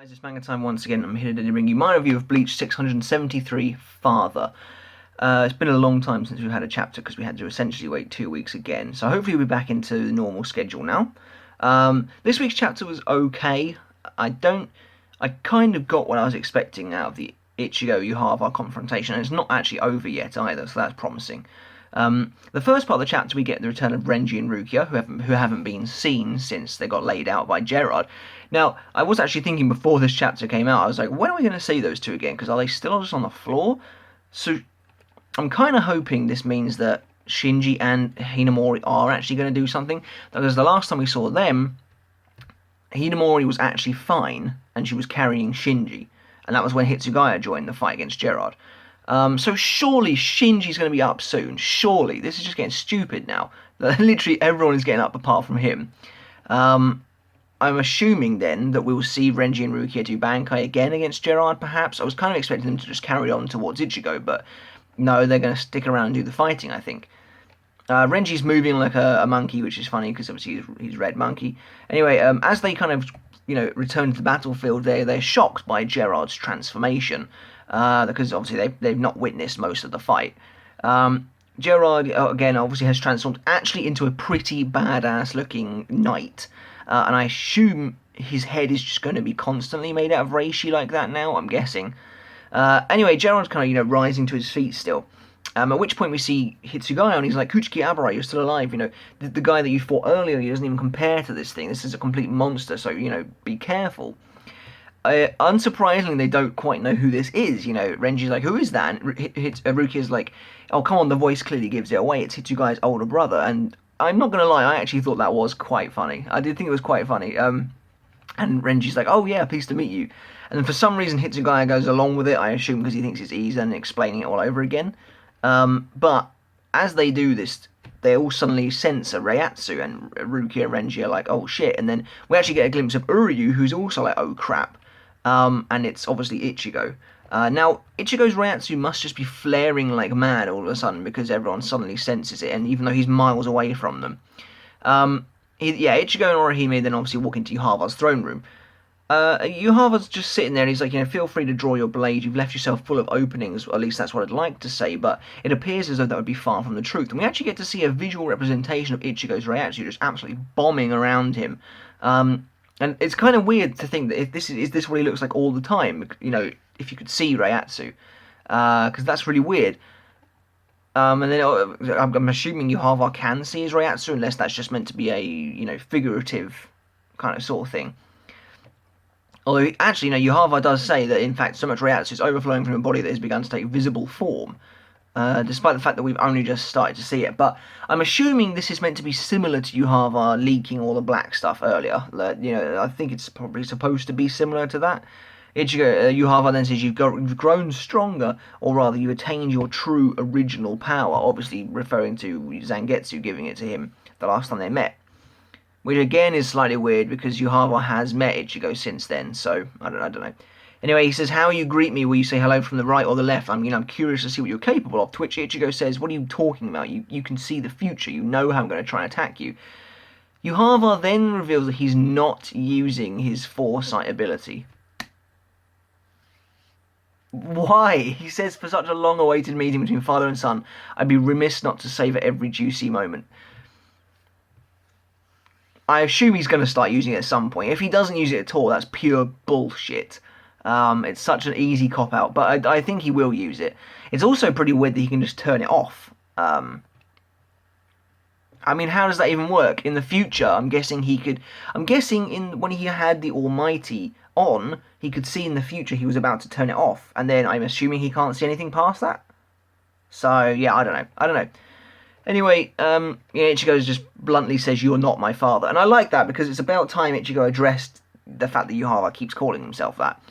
Guys, it's Manga time once again. I'm here to bring you my review of Bleach 673 Father. It's been a long time since we've had a chapter because we had to essentially wait 2 weeks again. So hopefully we'll be back into the normal schedule now. This week's chapter was okay. I kind of got what I was expecting out of the Ichigo Yhwach confrontation, and it's not actually over yet either, so that's promising. The first part of the chapter, we get the return of Renji and Rukia, who haven't been seen since they got laid out by Gerard. Now, I was actually thinking before this chapter came out, I was like, when are we going to see those two again? Because are they still just on the floor? So, I'm kind of hoping this means that Shinji and Hinamori are actually going to do something. Because the last time we saw them, Hinamori was actually fine, and she was carrying Shinji. And that was when Hitsugaya joined the fight against Gerard. So surely Shinji's going to be up soon. Surely. This is just getting stupid now. Literally everyone is getting up apart from him. I'm assuming then that we'll see Renji and Rukia do Bankai again against Gerard, perhaps. I was kind of expecting them to just carry on towards Ichigo, but no, they're going to stick around and do the fighting, I think. Renji's moving like a monkey, which is funny because obviously he's red monkey. Anyway, as they kind of return to the battlefield, they're shocked by Gerard's transformation. Because obviously they've not witnessed most of the fight. Gerard, again, obviously has transformed actually into a pretty badass looking knight. And I assume his head is just going to be constantly made out of reishi like that now, I'm guessing. Anyway, Gerard's kind of, rising to his feet still. At which point we see Hitsugaya and he's like, Kuchiki Abara, you're still alive, the guy that you fought earlier, he doesn't even compare to this thing. This is a complete monster, so, be careful. Unsurprisingly, they don't quite know who this is. Renji's like, who is that? And Rukia's like, oh, come on, the voice clearly gives it away. It's Hitsugaya's older brother. And I'm not going to lie, I actually thought that was quite funny. I did think it was quite funny. And Renji's like, oh, yeah, pleased to meet you. And then for some reason, Hitsugaya goes along with it, I assume because he thinks it's easier than explaining it all over again. But as they do this, they all suddenly sense a Reiatsu, and Rukia and Renji are like, oh, shit. And then we actually get a glimpse of Uryu, who's also like, oh, crap. And it's obviously Ichigo. Now, Ichigo's Reiatsu must just be flaring like mad all of a sudden because everyone suddenly senses it, and even though he's miles away from them. Ichigo and Orihime then obviously walk into Yhwach's throne room. Yhwach's just sitting there and he's like, feel free to draw your blade, you've left yourself full of openings, or at least that's what I'd like to say, but it appears as though that would be far from the truth. And we actually get to see a visual representation of Ichigo's Reiatsu just absolutely bombing around him. And it's kind of weird to think that if this is this what he looks like all the time, if you could see Reiatsu, because that's really weird. And then I'm assuming Yhwach can see his Reiatsu, unless that's just meant to be a figurative kind of sort of thing. Although actually, Yhwach does say that in fact so much Reiatsu is overflowing from a body that has begun to take visible form. Despite the fact that we've only just started to see it. But I'm assuming this is meant to be similar to Yhwach leaking all the black stuff earlier. I think it's probably supposed to be similar to that. Yhwach then says you've grown stronger, or rather you attained your true original power, obviously referring to Zangetsu giving it to him the last time they met. Which again is slightly weird because Yhwach has met Ichigo since then, so I don't know. Anyway, he says, how you greet me, will you say hello from the right or the left? I'm curious to see what you're capable of. To which Ichigo says, what are you talking about? You can see the future. You know how I'm going to try and attack you. Yhwach then reveals that he's not using his foresight ability. Why? He says, for such a long-awaited meeting between father and son, I'd be remiss not to savour every juicy moment. I assume he's going to start using it at some point. If he doesn't use it at all, that's pure bullshit. It's such an easy cop-out, but I think he will use it. It's also pretty weird that he can just turn it off. How does that even work? In the future, I'm guessing when he had the Almighty on, he could see in the future he was about to turn it off, and then I'm assuming he can't see anything past that? So, yeah, I don't know. Anyway, Ichigo just bluntly says, you're not my father. And I like that, because it's about time Ichigo addressed the fact that Yhwach keeps calling himself that.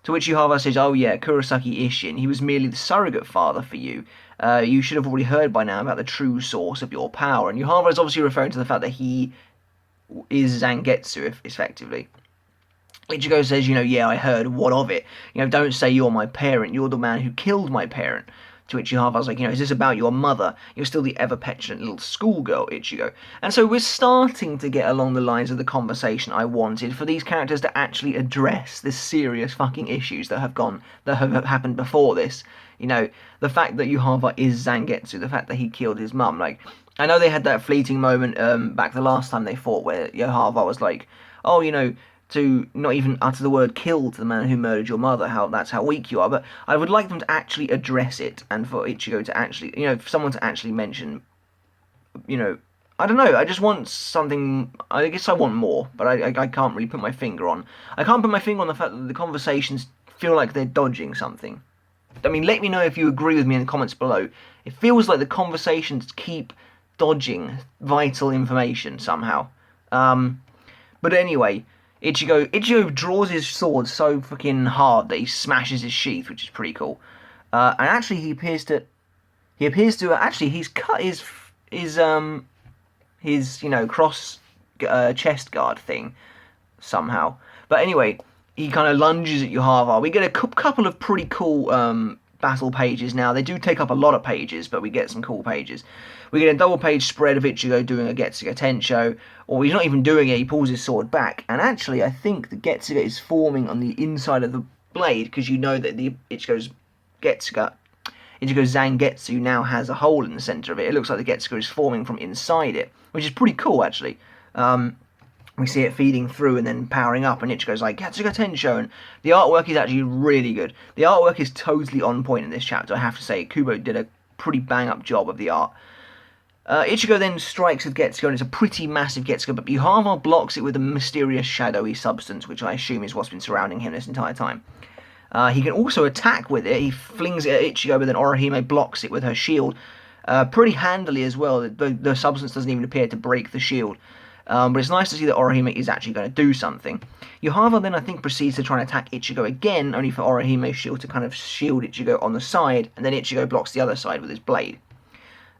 To which Yhwach says, oh yeah, Kurosaki Isshin, he was merely the surrogate father for you. You should have already heard by now about the true source of your power. And Yhwach is obviously referring to the fact that he is Zangetsu, effectively. Ichigo says, yeah, I heard, what of it? Don't say you're my parent, you're the man who killed my parent. To which Yhwach's like, is this about your mother? You're still the ever-petulant little schoolgirl, Ichigo. And so we're starting to get along the lines of the conversation I wanted for these characters to actually address the serious fucking issues that have happened before this. The fact that Yhwach is Zangetsu, the fact that he killed his mum. Like, I know they had that fleeting moment back the last time they fought where Yhwach was like, oh, to not even utter the word kill to the man who murdered your mother, that's how weak you are. But I would like them to actually address it, and for Ichigo to actually, for someone to actually mention, I don't know, I just want something, I guess I want more, but I can't really put my finger on. I can't put my finger on the fact that the conversations feel like they're dodging something. I mean, let me know if you agree with me in the comments below. It feels like the conversations keep dodging vital information somehow. But anyway, Ichigo draws his sword so fucking hard that he smashes his sheath, which is pretty cool. And actually, he appears to actually he's cut his cross chest guard thing somehow. But anyway, he kind of lunges at Yhwach. We get a couple of pretty cool battle pages now. They do take up a lot of pages, but we get some cool pages. We get a double-page spread of Ichigo doing a Getsuga Tensho, or he's not even doing it, he pulls his sword back, and actually I think the Getsuga is forming on the inside of the blade, because you know that the Ichigo Zangetsu now has a hole in the centre of it. It looks like the Getsuga is forming from inside it, which is pretty cool, actually. We see it feeding through and then powering up, and Ichigo's like, Getsuga Tensho, and the artwork is actually really good. The artwork is totally on point in this chapter, I have to say. Kubo did a pretty bang-up job of the art. Ichigo then strikes with Getsuga, and it's a pretty massive Getsuga, but Yhwach blocks it with a mysterious shadowy substance, which I assume is what's been surrounding him this entire time. He can also attack with it. He flings it at Ichigo, but then Orihime blocks it with her shield pretty handily as well. The substance doesn't even appear to break the shield. But it's nice to see that Orihime is actually going to do something. Yhwach then, I think, proceeds to try and attack Ichigo again, only for Orihime's shield to kind of shield Ichigo on the side, and then Ichigo blocks the other side with his blade.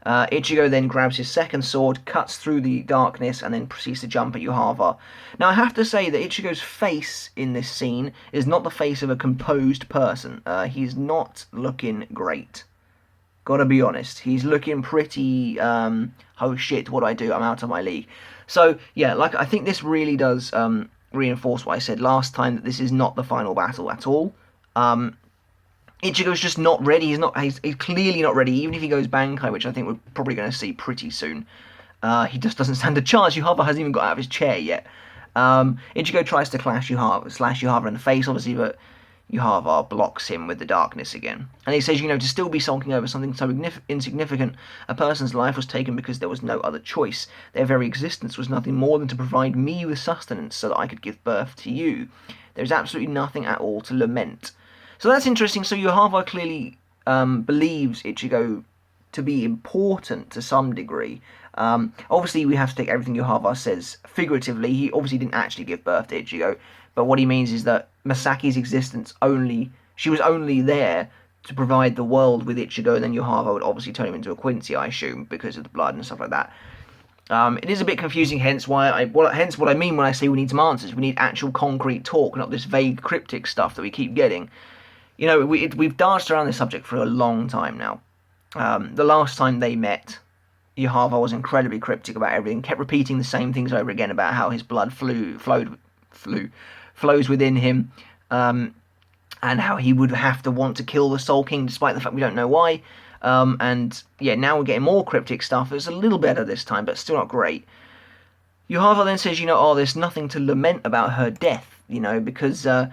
Ichigo then grabs his second sword, cuts through the darkness, and then proceeds to jump at Yhwach. Now, I have to say that Ichigo's face in this scene is not the face of a composed person. He's not looking great. Gotta be honest. He's looking pretty, oh shit, what do I do? I'm out of my league. So, yeah, I think this really does reinforce what I said last time, that this is not the final battle at all. Ichigo's just not ready. He's clearly not ready, even if he goes Bankai, which I think we're probably going to see pretty soon. He just doesn't stand a chance. Yhwach hasn't even got out of his chair yet. Ichigo tries to slash Yhwach in the face, obviously, but Yhwach blocks him with the darkness again. And he says, to still be sulking over something so insignificant, a person's life was taken because there was no other choice. Their very existence was nothing more than to provide me with sustenance so that I could give birth to you. There is absolutely nothing at all to lament. So that's interesting. So Yhwach clearly believes Ichigo to be important to some degree. Obviously, we have to take everything Yhwach says figuratively. He obviously didn't actually give birth to Ichigo, but what he means is that Masaki's existence she was only there to provide the world with Ichigo, and then Yhwach would obviously turn him into a Quincy, I assume, because of the blood and stuff like that. It is a bit confusing, hence what I mean when I say we need some answers. We need actual concrete talk, not this vague cryptic stuff that we keep getting. We've danced around this subject for a long time now. The last time they met, Yhwach was incredibly cryptic about everything, kept repeating the same things over again about how his blood flows within him, and how he would have to want to kill the Soul King, despite the fact we don't know why. And yeah, now we're getting more cryptic stuff. It's a little better this time, but still not great. Yhwach then says, there's nothing to lament about her death, because to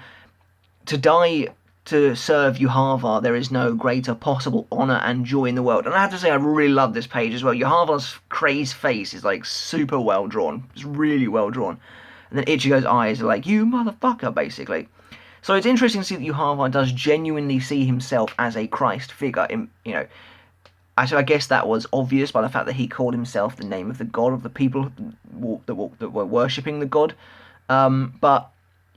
die to serve Yhwach, there is no greater possible honour and joy in the world. And I have to say, I really love this page as well. Yhwach's crazed face is super well drawn. It's really well drawn. And then Ichigo's eyes are like, you motherfucker, basically. So it's interesting to see that Yhwach does genuinely see himself as a Christ figure. I guess that was obvious by the fact that he called himself the name of the god of the people that were worshipping the god. But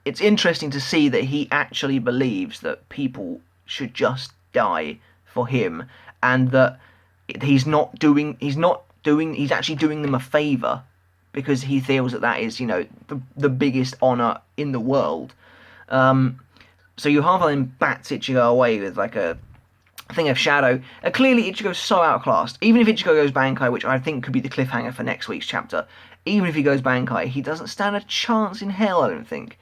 it's interesting to see that he actually believes that people should just die for him, and that he's actually doing them a favour, because he feels that is, the biggest honour in the world. So Yhwach then bats Ichigo away with a thing of Shadow. Clearly Ichigo's so outclassed. Even if Ichigo goes Bankai, which I think could be the cliffhanger for next week's chapter, even if he goes Bankai, he doesn't stand a chance in hell, I don't think.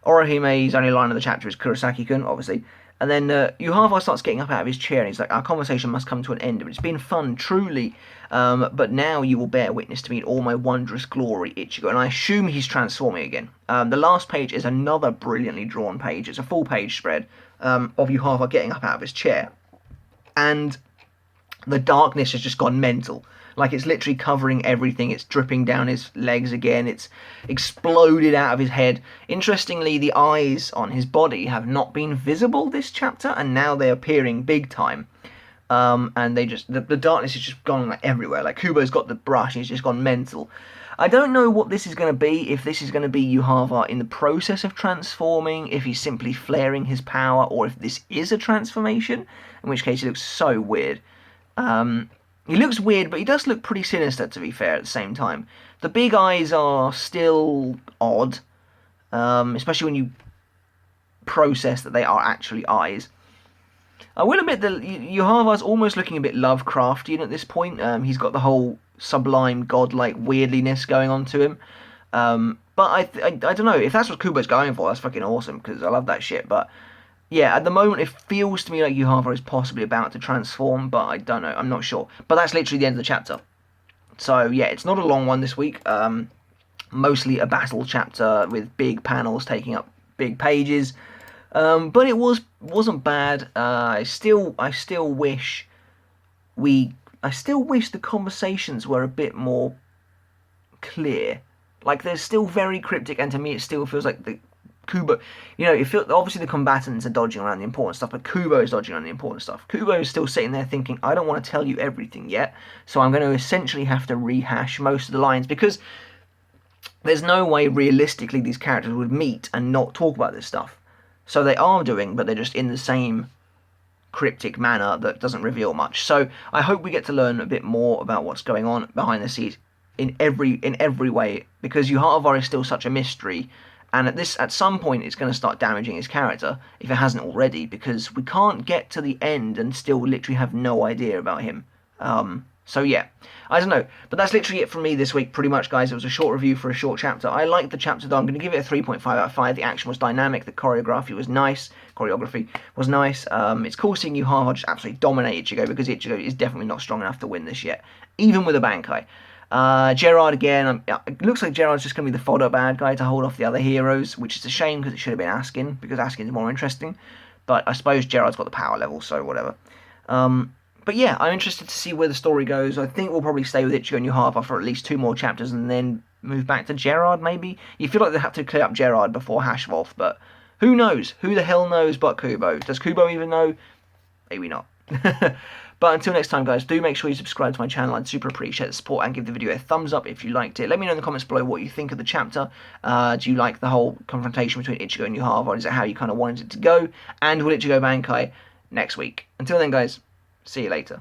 Orihime's only line of the chapter is Kurosaki-kun, obviously. And then Yhwach starts getting up out of his chair and he's like, our conversation must come to an end. It's been fun, truly. But now you will bear witness to me in all my wondrous glory, Ichigo. And I assume he's transforming again. The last page is another brilliantly drawn page. It's a full page spread of Yhwach getting up out of his chair. And the darkness has just gone mental. Like, it's literally covering everything. It's dripping down his legs again. It's exploded out of his head. Interestingly, the eyes on his body have not been visible this chapter, and now they're appearing big time. And they just, the darkness has just gone like everywhere. Like, Kubo's got the brush, he's just gone mental. I don't know what this is going to be, if this is going to be Yhwach in the process of transforming, if he's simply flaring his power, or if this is a transformation, in which case it looks so weird. He looks weird, but he does look pretty sinister, to be fair, at the same time. The big eyes are still odd, especially when you process that they are actually eyes. I will admit that Yhwach's almost looking a bit Lovecraftian at this point. He's got the whole sublime, godlike weirdliness going on to him. But I don't know, if that's what Kubo's going for, that's fucking awesome, because I love that shit, but yeah, at the moment it feels to me like Yhwach is possibly about to transform, but I don't know, I'm not sure. But that's literally the end of the chapter. So yeah, it's not a long one this week. Mostly a battle chapter with big panels taking up big pages. But it wasn't bad. I still wish the conversations were a bit more clear. Like, they're still very cryptic, and to me it still feels like the Kubo, it feels, obviously the combatants are dodging around the important stuff, but Kubo is dodging around the important stuff. Kubo is still sitting there thinking, I don't want to tell you everything yet, so I'm going to essentially have to rehash most of the lines, because there's no way realistically these characters would meet and not talk about this stuff. So they are doing, but they're just in the same cryptic manner that doesn't reveal much. So I hope we get to learn a bit more about what's going on behind the scenes in every way, because Yhwach is still such a mystery. And at some point it's going to start damaging his character, if it hasn't already, because we can't get to the end and still literally have no idea about him. So yeah, I don't know. But that's literally it from me this week, pretty much, guys. It was a short review for a short chapter. I liked the chapter, though. I'm going to give it a 3.5 out of 5. The action was dynamic. The choreography was nice. It's cool seeing Yhwach just absolutely dominate Ichigo, because Ichigo is definitely not strong enough to win this yet, even with a Bankai. Gerard again, it looks like Gerard's just going to be the fodder bad guy to hold off the other heroes, which is a shame, because it should have been Askin, because Askin's more interesting, but I suppose Gerard's got the power level, so whatever. But yeah, I'm interested to see where the story goes. I think we'll probably stay with Ichigo and Yhwach for at least 2 more chapters, and then move back to Gerard, maybe? You feel like they have to clear up Gerard before Hashwolf, but who knows? Who the hell knows but Kubo? Does Kubo even know? Maybe not. But until next time, guys, do make sure you subscribe to my channel. I'd super appreciate the support, and give the video a thumbs up if you liked it. Let me know in the comments below what you think of the chapter. Do you like the whole confrontation between Ichigo and Yhwach, or is it how you kind of wanted it to go? And will Ichigo Bankai next week? Until then, guys, see you later.